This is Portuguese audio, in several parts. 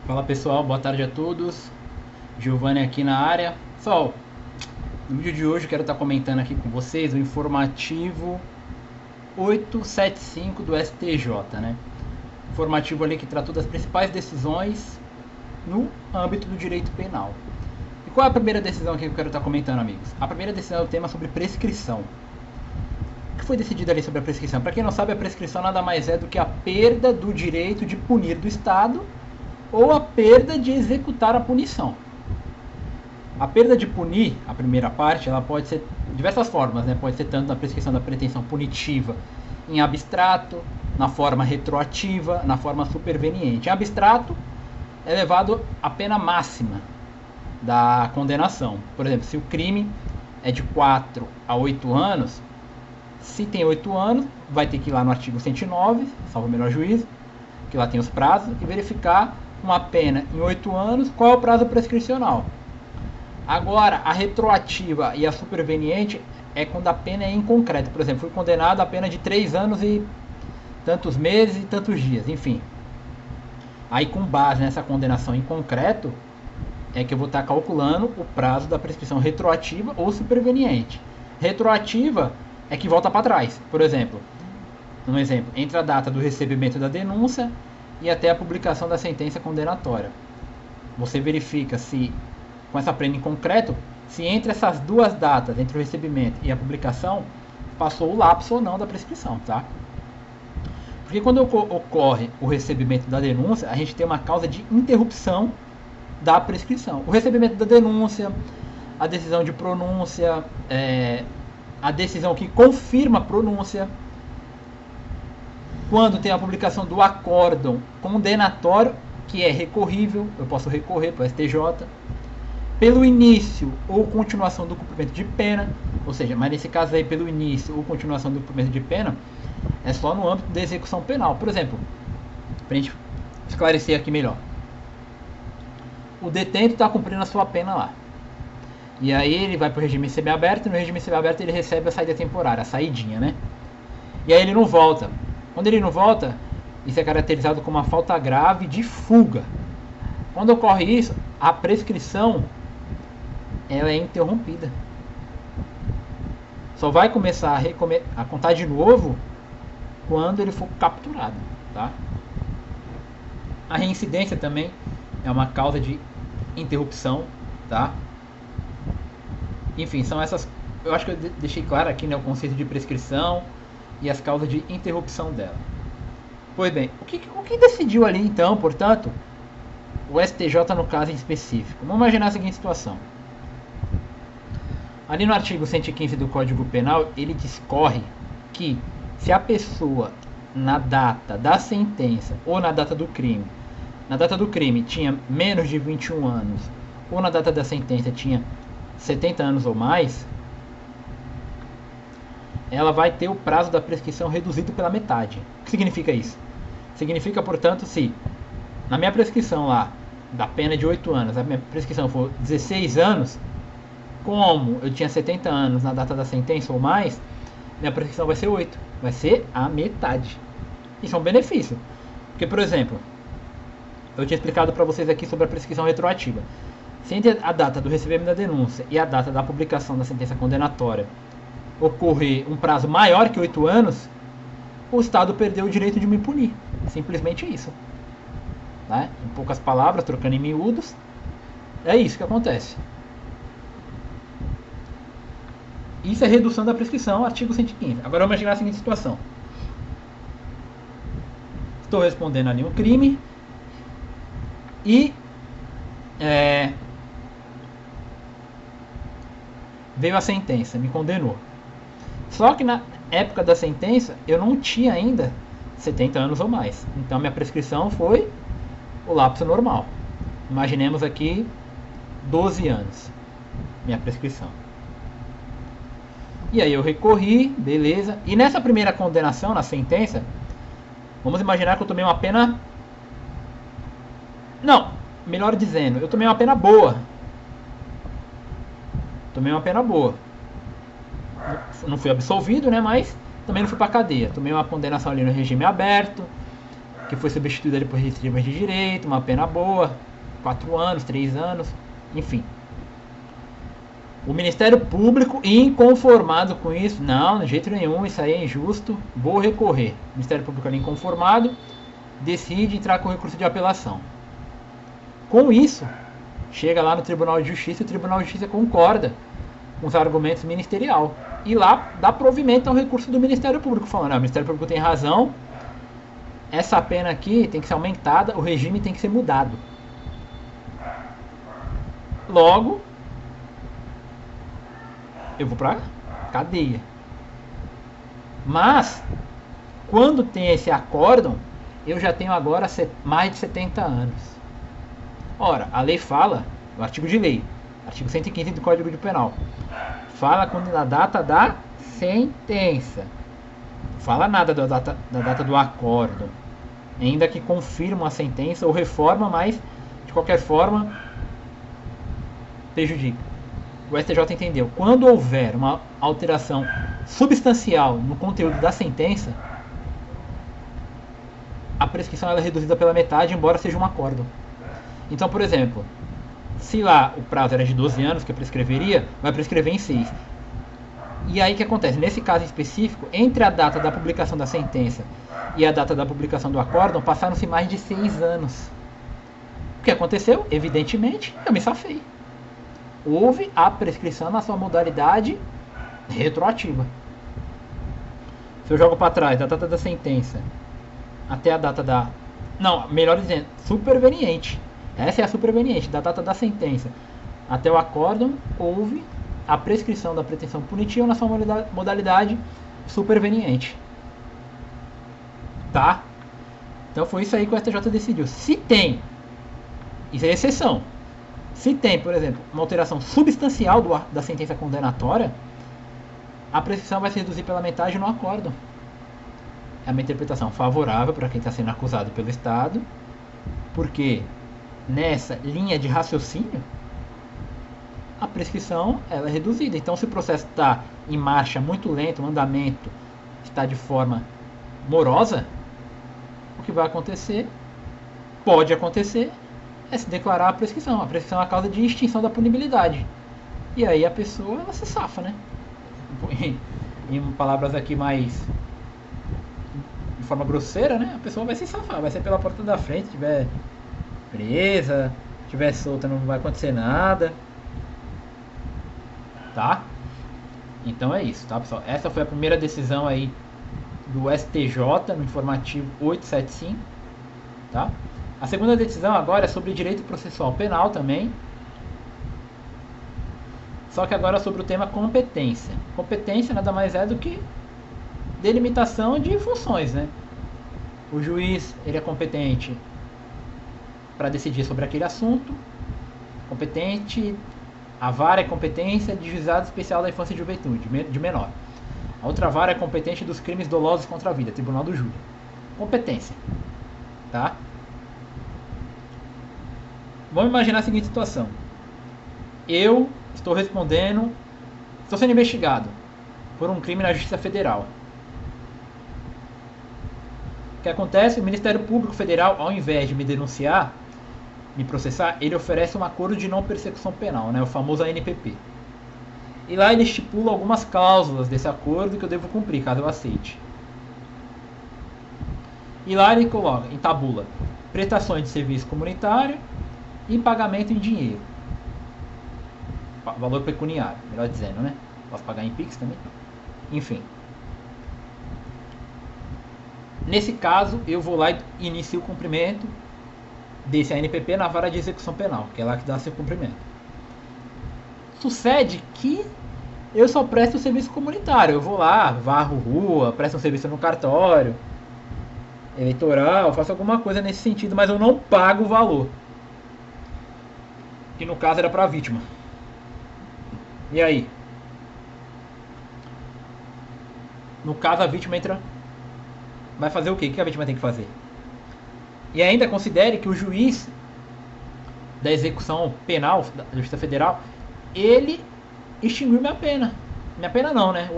Fala pessoal, boa tarde a todos. Giovanni aqui na área. Pessoal, no vídeo de hoje eu quero estar comentando aqui com vocês o informativo 875 do STJ, né? Informativo ali que tratou das principais decisões no âmbito do direito penal. E qual é a primeira decisão aqui que eu quero estar comentando, amigos? A primeira decisão é o tema sobre prescrição. O que foi decidido ali sobre a prescrição? Para quem não sabe, a prescrição nada mais é do que a perda do direito de punir do Estado ou a perda de executar a punição. A perda de punir, a primeira parte, ela pode ser de diversas formas, né? Pode ser tanto na prescrição da pretensão punitiva em abstrato, na forma retroativa, na forma superveniente. Em abstrato, é levado a pena máxima da condenação. Por exemplo, se o crime é de 4 a 8 anos, se tem 8 anos, vai ter que ir lá no artigo 109, salvo o melhor juízo, que lá tem os prazos, e verificar uma pena em 8 anos, qual é o prazo prescricional. Agora, a retroativa e a superveniente é quando a pena é em concreto. Por exemplo, fui condenado a pena de 3 anos e tantos meses e tantos dias, enfim. Aí, com base nessa condenação em concreto, é que eu vou estar calculando o prazo da prescrição retroativa ou superveniente. Retroativa é que volta para trás. Por exemplo, entre a data do recebimento da denúncia e até a publicação da sentença condenatória. Você verifica se, com essa pena em concreto, se entre essas duas datas, entre o recebimento e a publicação, passou o lapso ou não da prescrição, tá? Porque quando ocorre o recebimento da denúncia, a gente tem uma causa de interrupção da prescrição. O recebimento da denúncia, a decisão de pronúncia, a decisão que confirma a pronúncia, quando tem a publicação do acórdão condenatório, que é recorrível, eu posso recorrer para o STJ, pelo início ou continuação do cumprimento de pena, ou seja, mas nesse caso aí pelo início ou continuação do cumprimento de pena, é só no âmbito da execução penal. Por exemplo, para a gente esclarecer aqui melhor, o detento está cumprindo a sua pena lá, e aí ele vai para o regime semiaberto, e no regime semiaberto ele recebe a saída temporária, a saidinha, né? E aí ele não volta. Quando ele não volta, isso é caracterizado como uma falta grave de fuga. Quando ocorre isso, a prescrição ela é interrompida. Só vai começar a contar de novo quando ele for capturado, tá? A reincidência também é uma causa de interrupção, tá? Enfim, são essas. Eu acho que eu deixei claro aqui, né, o conceito de prescrição e as causas de interrupção dela. Pois bem, o que decidiu ali então, portanto, o STJ no caso em específico? Vamos imaginar a seguinte situação. Ali no artigo 115 do Código Penal, ele discorre que se a pessoa na data da sentença ou na data do crime tinha menos de 21 anos ou na data da sentença tinha 70 anos ou mais, ela vai ter o prazo da prescrição reduzido pela metade. O que significa isso? Significa, portanto, se na minha prescrição lá, da pena de 8 anos, a minha prescrição for 16 anos, como eu tinha 70 anos na data da sentença ou mais, minha prescrição vai ser 8. Vai ser a metade. Isso é um benefício. Porque, por exemplo, eu tinha explicado para vocês aqui sobre a prescrição retroativa. Se entre a data do recebimento da denúncia e a data da publicação da sentença condenatória ocorrer um prazo maior que 8 anos, o Estado perdeu o direito de me punir. Simplesmente isso. Né? Em poucas palavras, trocando em miúdos, é isso que acontece. Isso é redução da prescrição, artigo 115. Agora vamos imaginar a seguinte situação. Estou respondendo ali um crime e veio a sentença, me condenou. Só que na época da sentença eu não tinha ainda 70 anos ou mais. Então minha prescrição foi o lapso normal. Imaginemos aqui 12 anos. Minha prescrição. E aí eu recorri, beleza. E nessa primeira condenação, na sentença, vamos imaginar que eu tomei uma pena. Não, melhor dizendo, eu tomei uma pena boa. Não fui absolvido, né? Mas também não fui pra cadeia. Tomei uma condenação ali no regime aberto. que foi substituída por restrições de direito, uma pena boa, 4 anos, 3 anos, enfim. O Ministério Público, inconformado com isso, não, de jeito nenhum, isso aí é injusto, vou recorrer. O Ministério Público ali inconformado, decide entrar com recurso de apelação. Com isso, chega lá no Tribunal de Justiça, e o Tribunal de Justiça concorda com os argumentos ministerial. E lá dá provimento ao recurso do Ministério Público, falando, o Ministério Público tem razão, essa pena aqui tem que ser aumentada, o regime tem que ser mudado. Logo, eu vou pra cadeia. Mas, quando tem esse acórdão, eu já tenho agora mais de 70 anos. Ora, a lei fala, o artigo de lei, artigo 115 do Código de Penal, fala quando na data da sentença. Não fala nada da data do acórdão. Ainda que confirma a sentença ou reforma, mas, de qualquer forma, prejudica. O STJ entendeu, quando houver uma alteração substancial no conteúdo da sentença, a prescrição ela é reduzida pela metade, embora seja um acórdão. Então, por exemplo, se lá o prazo era de 12 anos que prescreveria, vai prescrever em 6. E aí o que acontece? Nesse caso específico, entre a data da publicação da sentença e a data da publicação do acórdão, passaram-se mais de 6 anos. O que aconteceu? Evidentemente, eu me safei. Houve a prescrição na sua modalidade retroativa. Se eu jogo para trás da data da sentença até a data da... Não, melhor dizendo, superveniente. Essa é a superveniente, da data da sentença até o acórdão, houve a prescrição da pretensão punitiva na sua modalidade superveniente. Tá? Então foi isso aí que o STJ decidiu. Se tem, isso é exceção, se tem, por exemplo, uma alteração substancial da sentença condenatória, a prescrição vai se reduzir pela metade no acórdão. É uma interpretação favorável para quem está sendo acusado pelo Estado, porque nessa linha de raciocínio, a prescrição ela é reduzida. Então, se o processo está em marcha muito lento, o andamento está de forma morosa, o que vai acontecer, pode acontecer, é se declarar a prescrição. A prescrição é a causa de extinção da punibilidade. E aí a pessoa ela se safa, né? Em palavras aqui mais de forma grosseira, né? A pessoa vai se safar, vai ser pela porta da frente, se tiver presa, se estiver solta não vai acontecer nada, tá? Então é isso, tá, pessoal? Essa foi a primeira decisão aí do STJ no informativo 875, tá? A segunda decisão agora é sobre direito processual penal também, só que agora sobre o tema competência. Competência nada mais é do que delimitação de funções, né? O juiz ele é competente para decidir sobre aquele assunto, competente, a vara é competência de juizado especial da infância e juventude, de menor. A outra vara é competente dos crimes dolosos contra a vida, Tribunal do Júri. Competência, tá? Vamos imaginar a seguinte situação. Eu estou sendo investigado por um crime na Justiça Federal. O que acontece? O Ministério Público Federal, ao invés de me denunciar, me processar, ele oferece um acordo de não persecução penal, né, o famoso ANPP. E lá ele estipula algumas cláusulas desse acordo que eu devo cumprir, caso eu aceite. E lá ele coloca, em tabula, prestações de serviço comunitário e pagamento em dinheiro. Valor pecuniário, melhor dizendo, né? Posso pagar em Pix também? Enfim. Nesse caso, eu vou lá e inicio o cumprimento desse ANPP na vara de execução penal, que é lá que dá seu cumprimento. Sucede que eu só presto o serviço comunitário. Eu vou lá, varro rua, presto um serviço no cartório, eleitoral, faço alguma coisa nesse sentido, mas eu não pago o valor. Que no caso era para a vítima. E aí? No caso a vítima entra... Vai fazer o quê? O que a vítima tem que fazer? E ainda considere que o juiz da execução penal da Justiça Federal, ele extinguiu minha pena. Minha pena não, né?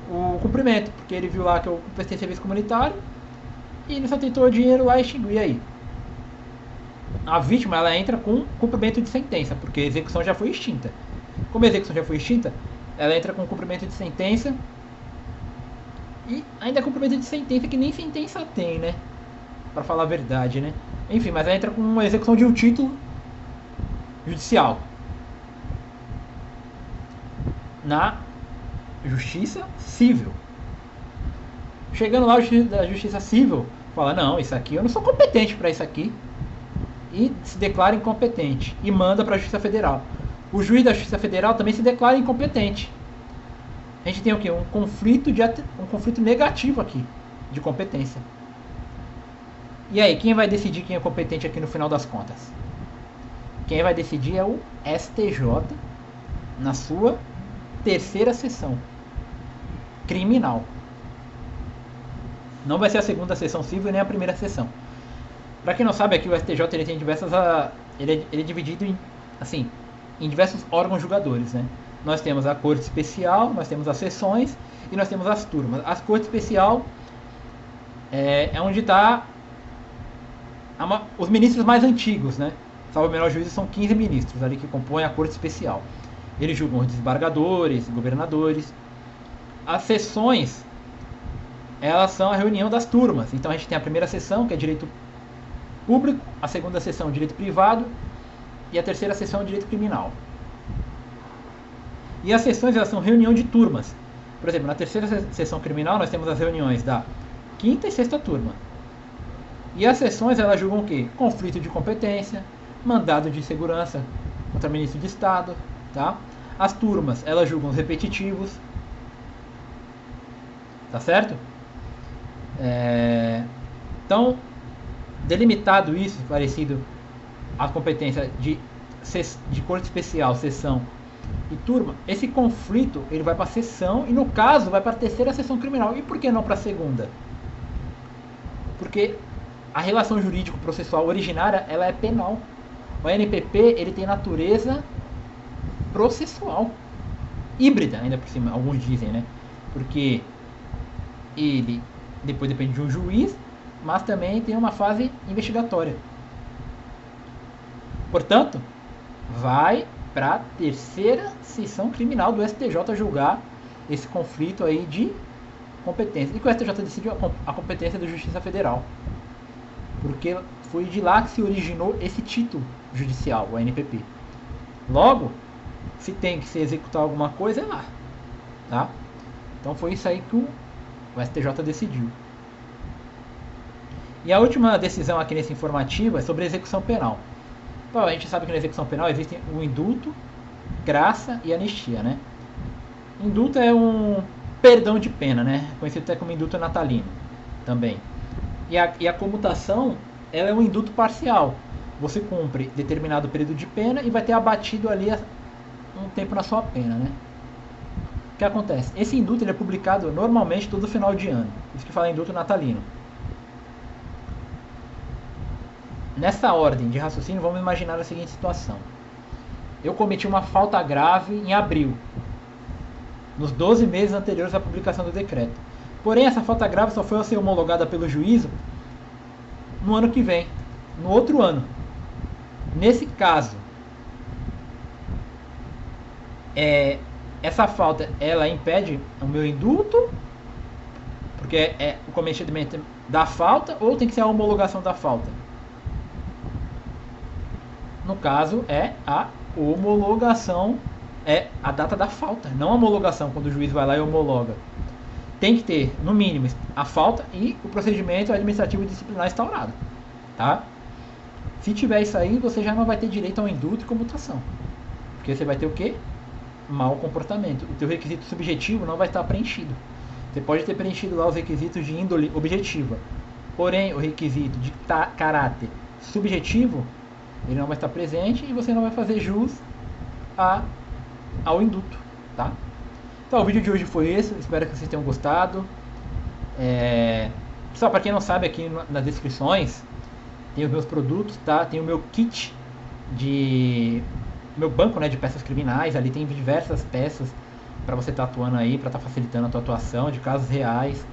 O cumprimento, porque ele viu lá que eu prestei serviço comunitário e ele só tentou o dinheiro lá e extinguir. Aí a vítima ela entra com cumprimento de sentença, porque a execução já foi extinta. Como a execução já foi extinta, ela entra com cumprimento de sentença. E ainda é cumprimento de sentença que nem sentença tem, né? Pra falar a verdade, né? Enfim, mas ela entra com uma execução de um título judicial na justiça civil. Chegando lá, o juiz da justiça civil fala: não, isso aqui eu não sou competente para isso aqui. E se declara incompetente e manda para a Justiça Federal. O juiz da Justiça Federal também se declara incompetente. A gente tem o quê? Um conflito negativo aqui de competência. E aí, quem vai decidir quem é competente aqui no final das contas? Quem vai decidir é o STJ na sua terceira sessão criminal. Não vai ser a segunda sessão civil nem a primeira sessão. Para quem não sabe, aqui o STJ ele tem diversas, ele é dividido em diversos órgãos julgadores, né? Nós temos a Corte Especial, nós temos as sessões e nós temos as turmas. A Corte Especial é onde está os ministros mais antigos, né? Salvo o menor juízo, são 15 ministros ali que compõem a Corte Especial. Eles julgam os desembargadores, governadores. As sessões, elas são a reunião das turmas. Então a gente tem a primeira sessão, que é direito público, a segunda sessão, direito privado, e a terceira sessão, direito criminal. E as sessões, elas são reunião de turmas. Por exemplo, na terceira sessão criminal, nós temos as reuniões da quinta e sexta turma. E as sessões, elas julgam o quê? Conflito de competência, mandado de segurança contra ministro de Estado, tá? As turmas, elas julgam os repetitivos, tá certo? Então, delimitado isso, esclarecido a competência de corte especial, sessão e turma, esse conflito ele vai para a sessão e no caso vai para a terceira sessão criminal. E por que não para a segunda? Porque a relação jurídico-processual originária ela é penal. O ANPP ele tem natureza processual, híbrida ainda por cima, alguns dizem, né? Porque ele depois depende de um juiz, mas também tem uma fase investigatória. Portanto, vai para a terceira sessão criminal do STJ julgar esse conflito aí de competência. E que o STJ decidiu a competência da Justiça Federal. Porque foi de lá que se originou esse título judicial, o ANPP. Logo, se tem que se executar alguma coisa, é lá. Tá? Então foi isso aí que o STJ decidiu. E a última decisão aqui nesse informativo é sobre a execução penal. Bom, a gente sabe que na execução penal existe o indulto, graça e anistia, né? Indulto é um perdão de pena, né? Conhecido até como indulto natalino também. E a comutação, ela é um indulto parcial. Você cumpre determinado período de pena e vai ter abatido ali um tempo na sua pena, né? O que acontece? Esse indulto ele é publicado normalmente todo final de ano. Isso que fala indulto natalino. Nessa ordem de raciocínio, vamos imaginar a seguinte situação. Eu cometi uma falta grave em abril, nos 12 meses anteriores à publicação do decreto. Porém, essa falta grave só foi a ser homologada pelo juízo no ano que vem, no outro ano. Nesse caso, essa falta, ela impede o meu indulto, porque é o cometimento da falta, ou tem que ser a homologação da falta? No caso, é a homologação, é a data da falta, não a homologação, quando o juiz vai lá e homologa. Tem que ter, no mínimo, a falta e o procedimento administrativo disciplinar instaurado. Tá? Se tiver isso aí, você já não vai ter direito ao indulto e comutação. Porque você vai ter o quê? Mau comportamento. O teu requisito subjetivo não vai estar preenchido. Você pode ter preenchido lá os requisitos de índole objetiva. Porém, o requisito de caráter subjetivo ele não vai estar presente e você não vai fazer jus ao indulto, tá? Então o vídeo de hoje foi esse, espero que vocês tenham gostado. Só para quem não sabe, aqui nas descrições tem os meus produtos, tá? Tem o meu kit meu banco, né, de peças criminais, ali tem diversas peças para você estar atuando aí, para estar facilitando a tua atuação de casos reais.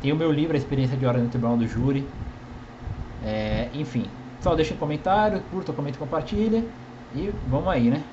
Tem o meu livro, A Experiência de Ordem no Tribunal do Júri. Enfim, só deixa um comentário, curta, comenta e compartilha. E vamos aí, né?